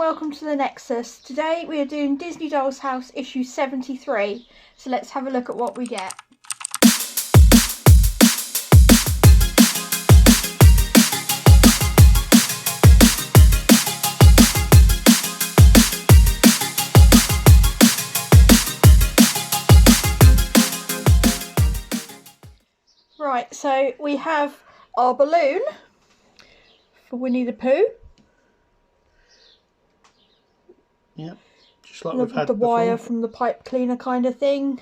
welcome to the Nexus. Today we are doing Disney Doll's House issue 73, so let's have a look at what we get. Right, so we have our balloon for Winnie the Pooh. Yep, just like we've had the before. wire from the pipe cleaner kind of thing.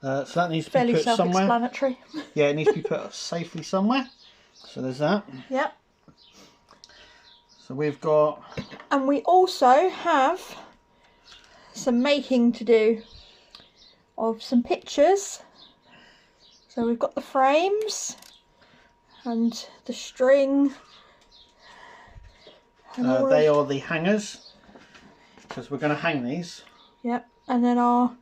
So that needs to Fairly be put somewhere. self-explanatory. Yeah, it needs to be put safely somewhere. So there's that. Yep. So we've got... And we also have some making to do of some pictures. So we've got the frames and the string. they are the hangers, because we're going to hang these. Yep, and then our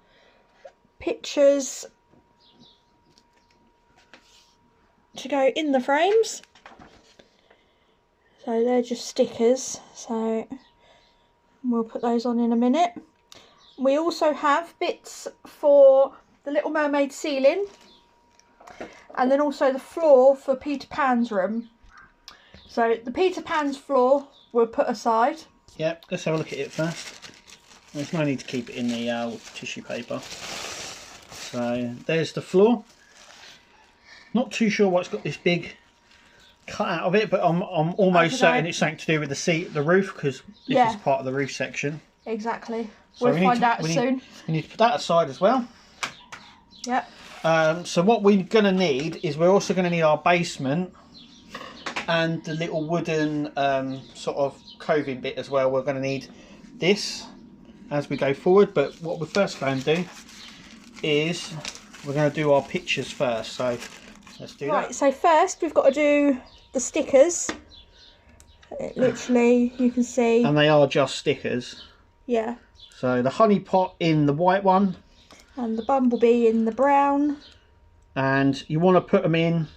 pictures to go in the frames. So they're just stickers, so we'll put those on in a minute. We also have bits for the Little Mermaid ceiling, and then also the floor for Peter Pan's room. So the Peter Pan's floor we'll put aside. Yep, let's have a look at it first. There's no need to keep it in the tissue paper. So there's the floor. Not too sure why it's got this big cut out of it, but I'm almost certain it's something to do with the roof, because this is part of the roof section. Exactly. So we'll find out soon. We need to put that aside as well. Yep. So what we're going to need is we're also going to need our basement and the little wooden sort of coving bit as well. We're going to need this as we go forward, but what we're first going to do is we're going to do our pictures first. So let's do that. Right, so first we've got to do the stickers. Literally, you can see. And they are just stickers. Yeah. So the honey pot in the white one. And the bumblebee in the brown. And you want to put them in.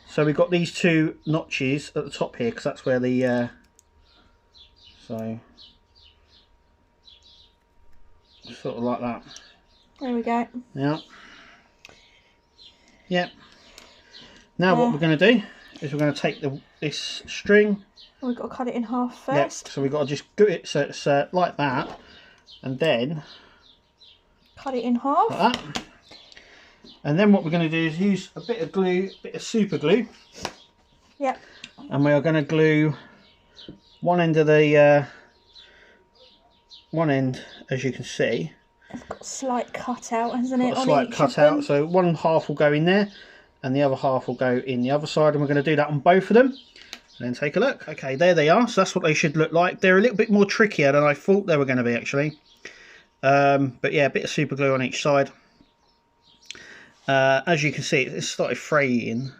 So we've got these two notches at the top here, because that's where the so sort of like that. There we go. Yeah. Yep. Now what we're going to do is we're going to take this string. We've got to cut it in half first. Yep. So we've got to just do it so it's like that, and then cut it in half. Like that. And then what we're going to do is use a bit of glue, a bit of super glue. Yep. And we are going to glue one end of the one end, as you can see. It's got a slight cut out, hasn't it? Got a slight cut out. So one half will go in there, and the other half will go in the other side. And we're going to do that on both of them. And then take a look. Okay, there they are. So that's what they should look like. They're a little bit more trickier than I thought they were going to be, actually. But yeah, a bit of super glue on each side. As you can see, it started fraying.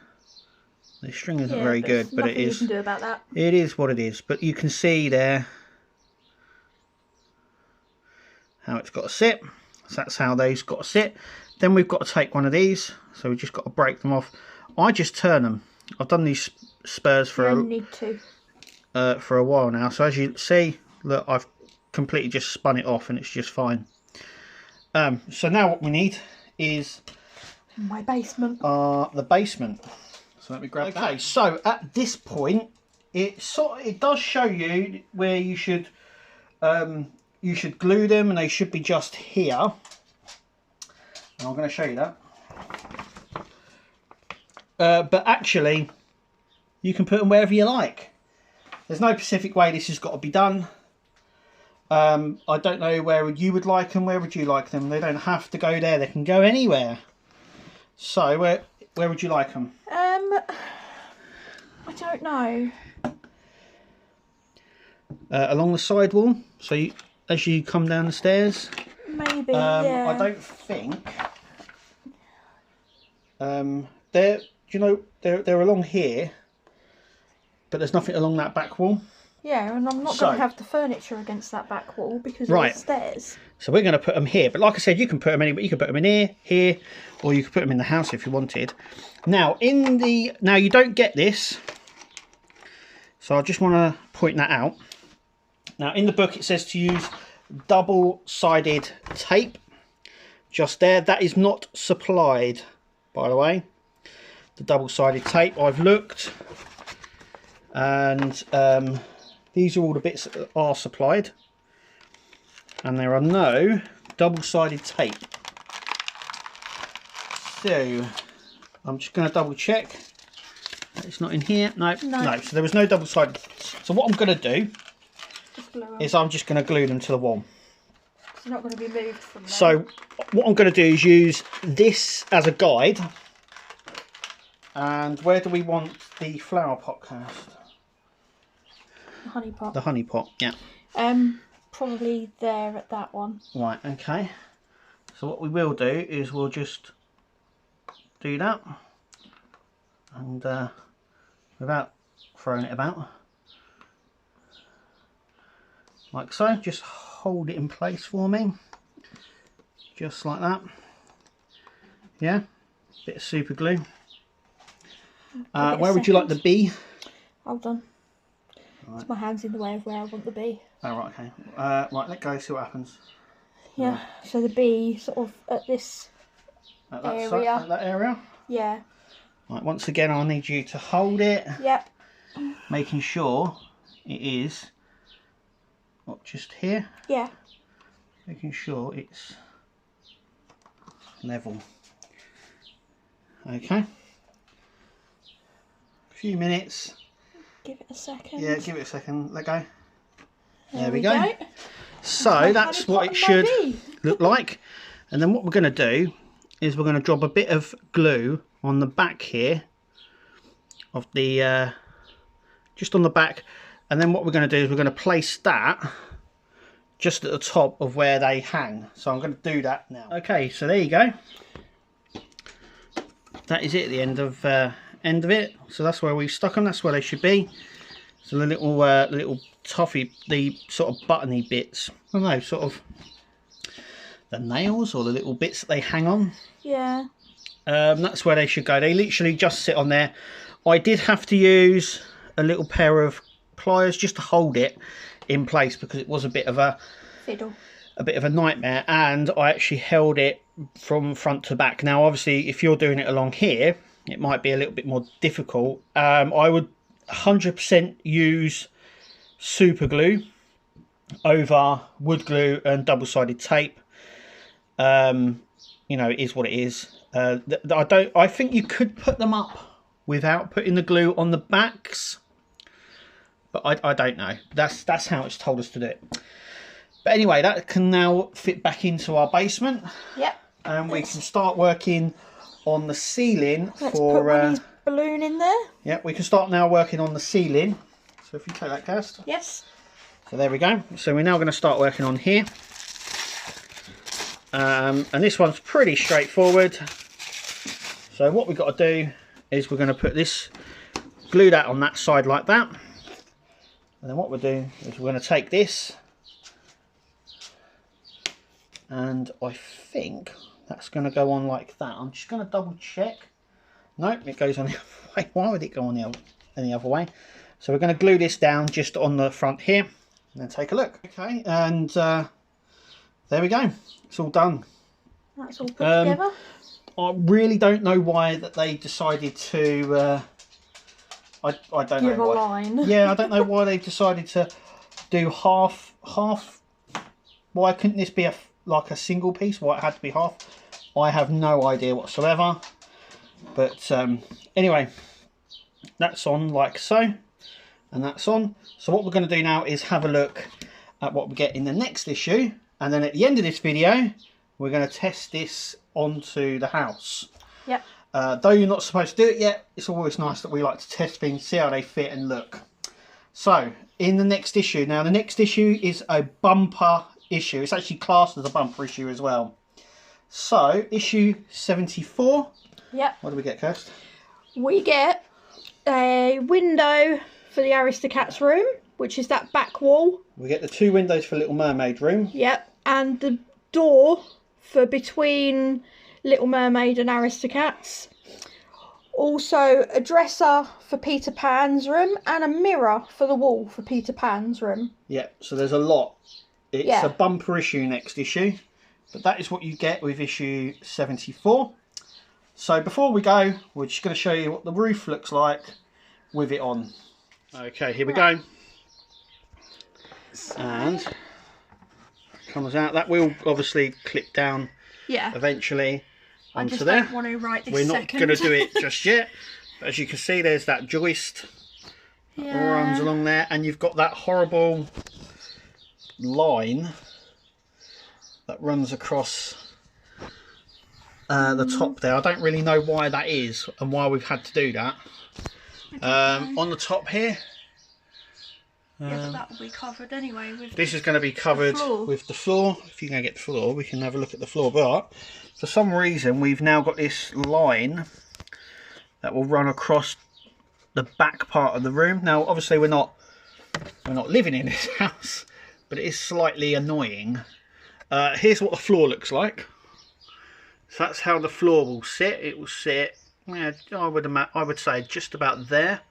The string isn't very good, but it is. You can do about that. It is what it is. But you can see there how it's got to sit. So that's how those got to sit. Then we've got to take one of these. So we've just got to break them off. I just turn them. I've done these spurs for for a while now. So as you see, look, I've completely just spun it off, and it's just fine. So now what we need is my basement. The basement. So let me grab that. Okay, so at this point, it does show you where you should glue them, and they should be just here. And I'm going to show you that. But actually, you can put them wherever you like. There's no specific way this has got to be done. I don't know where you would like them. Where would you like them? They don't have to go there. They can go anywhere. So where would you like them? I don't know. Along the side wall. So as you come down the stairs. Maybe. Yeah. I don't think. They're along here, but there's nothing along that back wall. Yeah, and I'm not going to have the furniture against that back wall because of the stairs. So we're going to put them here. But like I said, you can put them anywhere. You can put them in here, or you can put them in the house if you wanted. Now, you don't get this So I just want to point that out. Now in the book it says to use double-sided tape just there. That is not supplied, by the way, the double-sided tape. I've looked, and these are all the bits that are supplied, and there are no double-sided tape. So I'm just going to double check. It's not in here. No. So there was no double-sided. So what I'm going to do is I'm just going to glue them to the wall. It's not going to be moved from there. So what I'm going to do is use this as a guide. And where do we want the flower pot cast? The honey pot. The honey pot, yeah. Probably there at that one. Right, okay. So what we will do is we'll just do that, and without throwing it about, like so. Just hold it in place for me, just like that. Yeah, bit of super glue. Where would you like the bee? Hold on. Right. My hand's in the way of where I want the bee. Oh, right, okay. Right, let go, see what happens. Yeah, so the bee sort of at this area. At that area? Yeah. Right, once again, I'll need you to hold it. Yep. Making sure it is, what, just here? Yeah. Making sure it's level. Okay. A few minutes. Give it a second. Yeah, give it a second. Let go. There we go. So that's what it should look like. And then what we're going to do is we're going to drop a bit of glue on the back here of the just on the back, and then what we're going to do is we're going to place that just at the top of where they hang. So I'm going to do that now. Okay, so there you go. That is it at the end of it. So that's where we stuck them. That's where they should be. So the little toffee, the sort of buttony bits, I don't know, sort of the nails or the little bits that they hang on. Yeah. That's where they should go. They literally just sit on there. I did have to use a little pair of pliers just to hold it in place because it was a bit of a fiddle, a bit of a nightmare, and I actually held it from front to back. Now obviously if you're doing it along here it might be a little bit more difficult. I would 100% use super glue over wood glue and double-sided tape. You know, it is what it is. I think you could put them up without putting the glue on the backs, but I don't know. That's how it's told us to do it. But anyway, that can now fit back into our basement. Yep. And we can start working on the ceiling. Let's put Winnie's balloon in there. Yeah, we can start now working on the ceiling. So if you take that cast. Yes. So there we go. So we're now going to start working on here. And this one's pretty straightforward. So what we've got to do is we're going to put this, glue that on that side like that. And then what we'll do is we're going to take this, and I think that's going to go on like that. I'm just going to double check. Nope, it goes on the other way. Why would it go on the other way? So we're going to glue this down just on the front here, and then take a look. Okay, and there we go. It's all done. That's all put together. I really don't know why that they decided to. I don't Give know why. a line. Yeah, I don't know why they decided to do half. Why couldn't this be like a single piece? Why it had to be half? I have no idea whatsoever. But anyway, that's on like so, and that's on. So what we're going to do now is have a look at what we get in the next issue, and then at the end of this video, we're going to test this onto the house. Yep. Though you're not supposed to do it yet, it's always nice that we like to test things, see how they fit and look. So, in the next issue, now the next issue is a bumper issue. It's actually classed as a bumper issue as well. So, issue 74. Yep. What do we get, Kirst? We get a window for the Aristocats room, which is that back wall. We get the 2 windows for Little Mermaid room. Yep. And the door for between Little Mermaid and Aristocats. Also a dresser for Peter Pan's room and a mirror for the wall for Peter Pan's room. Yeah, so there's a lot. It's a bumper issue next issue, but that is what you get with issue 74. So before we go, we're just going to show you what the roof looks like with it on. Okay, here we go. And comes out. That will obviously clip down eventually onto there. I just don't want to right this second. We're not going to do it just yet. But as you can see, there's that joist that runs along there, and you've got that horrible line that runs across the top there. I don't really know why that is and why we've had to do that. On the top here, but that will be covered anyway. This is going to be covered with the floor. If you can get the floor, we can have a look at the floor. But for some reason, we've now got this line that will run across the back part of the room. Now, obviously, we're not living in this house, but it is slightly annoying. Here's what the floor looks like. So that's how the floor will sit. It will sit, yeah, I would say just about there.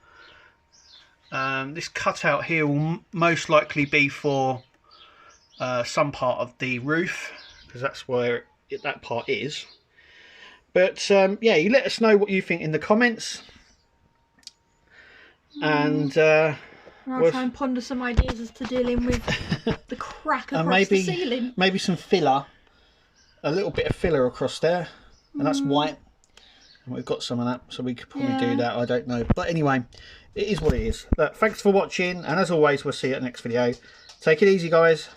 This cutout here will most likely be for some part of the roof, because that's where that part is. But yeah, you let us know what you think in the comments, and I'll try and ponder some ideas as to dealing with the crack across the ceiling. Maybe some filler, a little bit of filler across there, and that's white. And we've got some of that, so we could probably do that. I don't know, but anyway, it is what it is. Thanks for watching, and as always, we'll see you at the next video. Take it easy, guys.